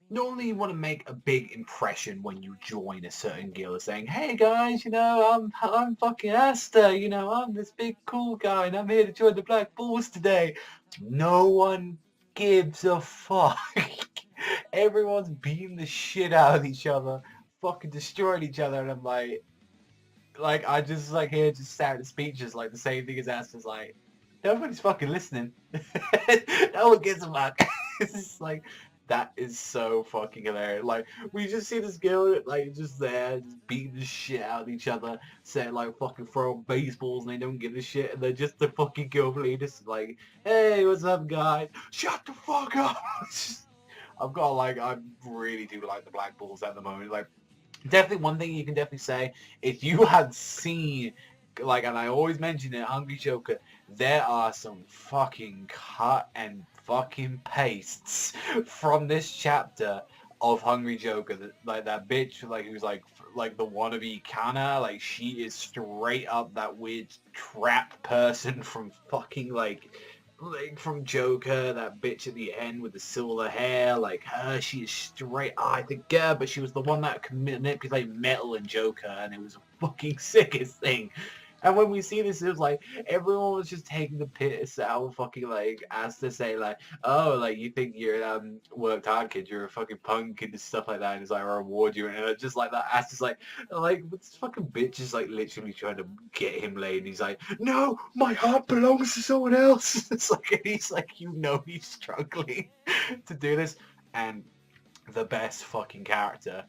normally you want to make a big impression when you join a certain guild, saying, "Hey guys, you know, I'm fucking Asta, you know, I'm this big cool guy, and I'm here to join the Black Bulls today." No one gives a fuck. Everyone's beating the shit out of each other, fucking destroying each other, and I'm like I just like here just sounding speeches like the same thing as Asta's like, nobody's fucking listening. No one gives a fuck. It's just like that is so fucking hilarious. Like we just see this girl like just there, just beating the shit out of each other, saying like fucking throwing baseballs and they don't give a shit, and they're just the fucking girl leaders like, hey, what's up guys? Shut the fuck up. I've got like I really do like the Black Bulls at the moment. Like definitely one thing you can definitely say, if you had seen, like, and I always mention it, Hungry Joker, there are some fucking cut and fucking pastes from this chapter of Hungry Joker. Like that bitch, like who's like the wannabe Kana, like she is straight up that weird trap person from fucking like from Joker, that bitch at the end with the silver hair, like her, she is straight. Oh, I think yeah, but she was the one that could manipulate metal in Joker, and it was a fucking sickest thing. And when we see this, it was like everyone was just taking the piss out of fucking like as to say like, oh, like you think you're worked hard kid, you're a fucking punk and stuff like that, and it's like I reward you, and it's just like that. As just like this fucking bitch is like literally trying to get him laid, and he's like, no, my heart belongs to someone else. It's like and he's like, you know, he's struggling to do this, and the best fucking character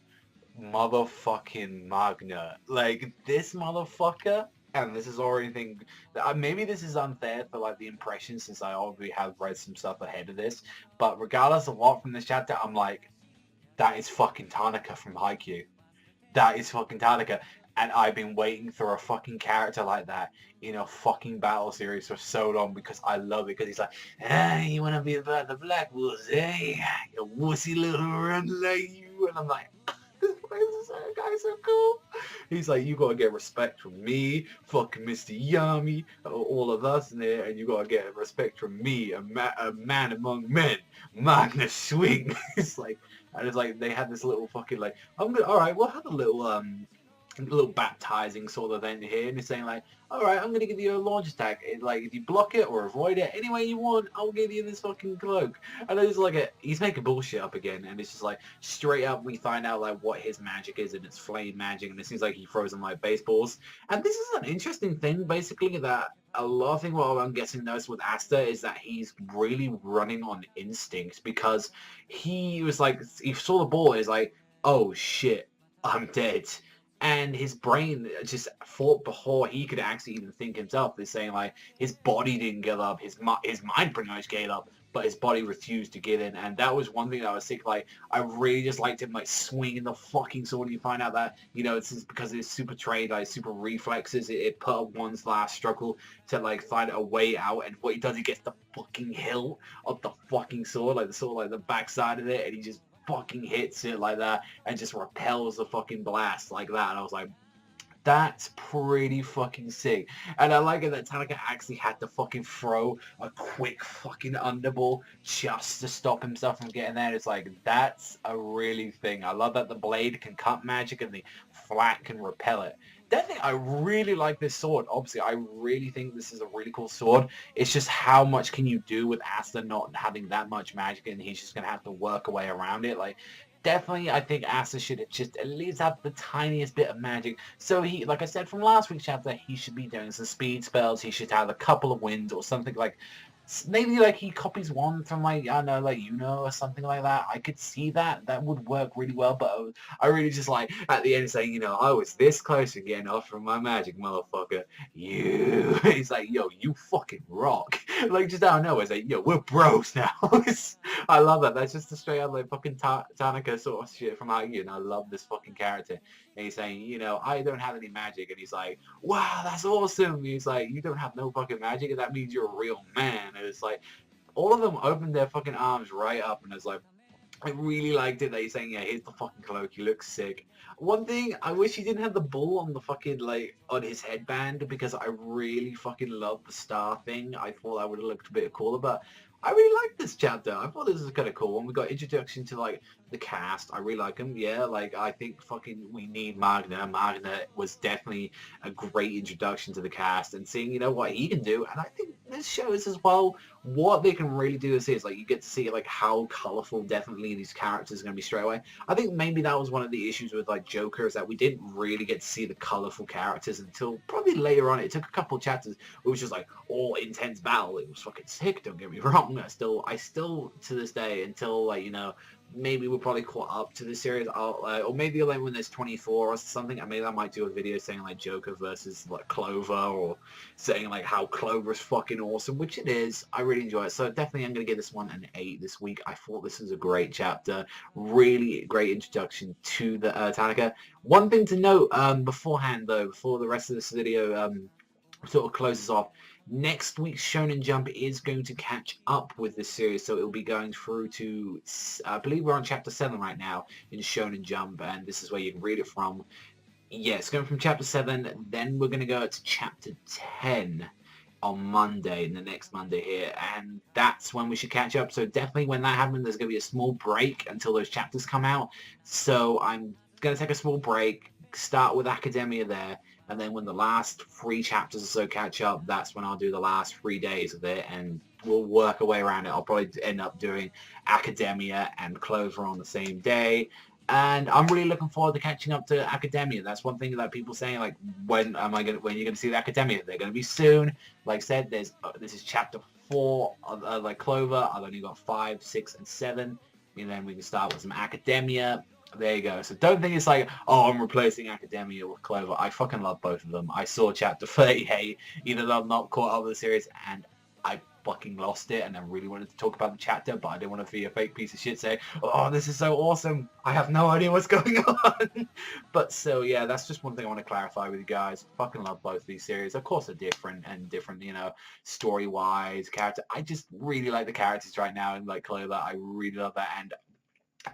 motherfucking Magna. Like this motherfucker, and this is already thing. Maybe this is unfair for like the impression since I already have read some stuff ahead of this. But regardless of what from this chapter, I'm like, that is fucking Tanaka from Haikyuu. That is fucking Tanaka. And I've been waiting for a fucking character like that in a fucking battle series for so long because I love it. Because he's like, ah, you want to be about the Black Wolves, eh? You wussy little run like you. And I'm like, this guy's so cool. He's like, you gotta get respect from me, fucking Mr. Yami, all of us in there, and you gotta get respect from me, a man among men, Magna Swing. It's like, and it's like they had this little fucking like, I'm gonna, all right, we'll have a little baptizing sort of event here, and he's saying like, all right, I'm gonna give you a launch attack. Like if you block it or avoid it any way you want, I'll give you this fucking cloak. And it's like he's making bullshit up again, and it's just like straight up we find out like what his magic is, and it's flame magic, and it seems like he throws them like baseballs. And this is an interesting thing, basically, that a lot of things what I'm guessing noticed with Asta is that he's really running on instinct because he was like he saw the ball and is like, oh shit, I'm dead, and his brain just thought before he could actually even think himself. Is saying like his body didn't give up, his mind pretty much gave up, but his body refused to give in. And that was one thing that I was thinking. Like I really just liked him like swinging the fucking sword. You find out that it's just because it's super trained, like super reflexes. It put up one's last struggle to like find a way out. And what he does, he gets the fucking hilt of the fucking sword, like the sword, like the backside of it, and he just fucking hits it like that and just repels the fucking blast like that. And I was like, that's pretty fucking sick. And I like it that Tanaka actually had to fucking throw a quick fucking underball just to stop himself from getting there. It's like, that's a really thing. I love that the blade can cut magic and the flat can repel it. Definitely, I really like this sword. Obviously, I really think this is a really cool sword. It's just how much can you do with Asta not having that much magic, and he's just going to have to work a way around it. Like, definitely, I think Asta should just at least have the tiniest bit of magic. So he, like I said from last week's chapter, he should be doing some speed spells. He should have a couple of winds or something like, maybe like he copies one from like, I don't know, like or something like that. I could see that. That would work really well. But I really just like at the end saying, I was this close to getting off from my magic, motherfucker. You. He's like, yo, you fucking rock. Like just out of nowhere, it's like, yo, we're bros now. I love that. That's just a straight up like fucking Tanaka sort of shit from Aggie, and I love this fucking character. And he's saying, I don't have any magic, and he's like, wow, that's awesome. He's like, you don't have no fucking magic, and that means you're a real man. And it's like, all of them opened their fucking arms right up, and it's like, I really liked it that he's saying, yeah, here's the fucking cloak, he looks sick. One thing, I wish he didn't have the bull on the fucking, like, on his headband, because I really fucking love the star thing. I thought that would have looked a bit cooler, but I really liked this chapter. I thought this was kind of cool. When we got introduction to like the cast, I really like them. Yeah, like I think fucking we need Magna. Magna was definitely a great introduction to the cast, and seeing what he can do. And I think this shows as well what they can really do. Is like you get to see like how colorful definitely these characters are going to be straight away. I think maybe that was one of the issues with like Joker, is that we didn't really get to see the colorful characters until probably later on. It took a couple chapters. It was just like all intense battle. It was fucking sick. Don't get me wrong. I still to this day, until like maybe we're probably caught up to the series, or maybe like when there's 24 or something, maybe I might do a video saying like Joker versus like Clover, or saying like how Clover is fucking awesome, which it is. I really enjoy it, so definitely I'm gonna give this one an 8 this week. I thought this was a great chapter, really great introduction to the Tanaka. One thing to note beforehand though, before the rest of this video sort of closes off, next week's Shonen Jump is going to catch up with this series, so it'll be going through to, I believe we're on chapter 7 right now in Shonen Jump, and this is where you can read it from. Yeah, it's going from chapter 7, then we're going to go to chapter 10 on Monday, the next Monday here, and that's when we should catch up. So definitely when that happens, there's going to be a small break until those chapters come out, so I'm going to take a small break, start with Academia there, and then when the last 3 chapters or so catch up, that's when I'll do the last 3 days of it, and we'll work our way around it. I'll probably end up doing Academia and Clover on the same day, and I'm really looking forward to catching up to Academia. That's one thing that people saying, like, when are you going to see the Academia? They're going to be soon. Like I said, this is chapter 4 of like Clover. I've only got 5, 6, and 7, and then we can start with some Academia. There you go. So don't think it's like, oh, I'm replacing Academia with Clover. I fucking love both of them. I saw chapter 38, even though I'm not caught up with the series, and I fucking lost it, and I really wanted to talk about the chapter, but I didn't want to be a fake piece of shit saying, oh, this is so awesome. I have no idea what's going on. But so, yeah, that's just one thing I want to clarify with you guys. Fucking love both of these series. Of course, they're different, story-wise, character. I just really like the characters right now in, like, Clover. I really love that, and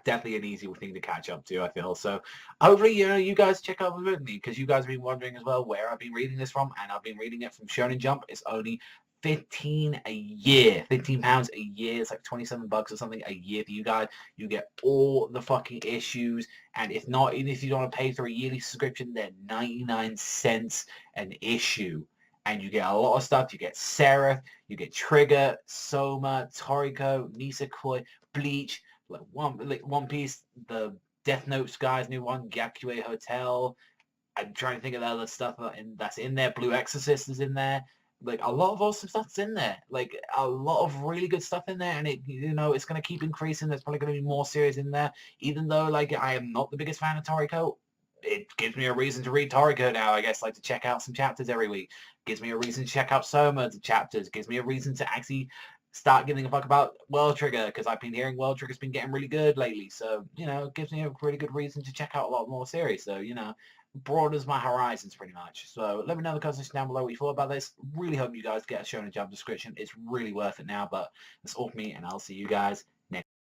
definitely an easy thing to catch up to, I feel. So hopefully, you guys check out with me, because you guys have been wondering as well where I've been reading this from, and I've been reading it from Shonen Jump. It's only 15 a year, 15 pounds a year. It's like 27 bucks or something a year for you guys. You get all the fucking issues, and if not, even if you don't want to pay for a yearly subscription, they're 99 cents an issue. And you get a lot of stuff. You get Seraph, you get Trigger, Soma, Toriko, Nisekoi, Bleach, like One Piece, the Death Notes guys, new one, Gyakue Hotel. I'm trying to think of the other stuff that's in there. Blue Exorcist is in there. Like a lot of awesome stuff's in there. Like a lot of really good stuff in there, and it's gonna keep increasing. There's probably gonna be more series in there. Even though like I am not the biggest fan of Toriko, it gives me a reason to read Toriko now, I guess, like to check out some chapters every week. Gives me a reason to check out Soma, the chapters. Gives me a reason to actually start giving a fuck about World Trigger, because I've been hearing World Trigger's been getting really good lately. So, it gives me a really good reason to check out a lot more series. So, broadens my horizons pretty much. So let me know in the comments down below what you thought about this. Really hope you guys get a Shonen Jump description. It's really worth it now. But that's all for me, and I'll see you guys next.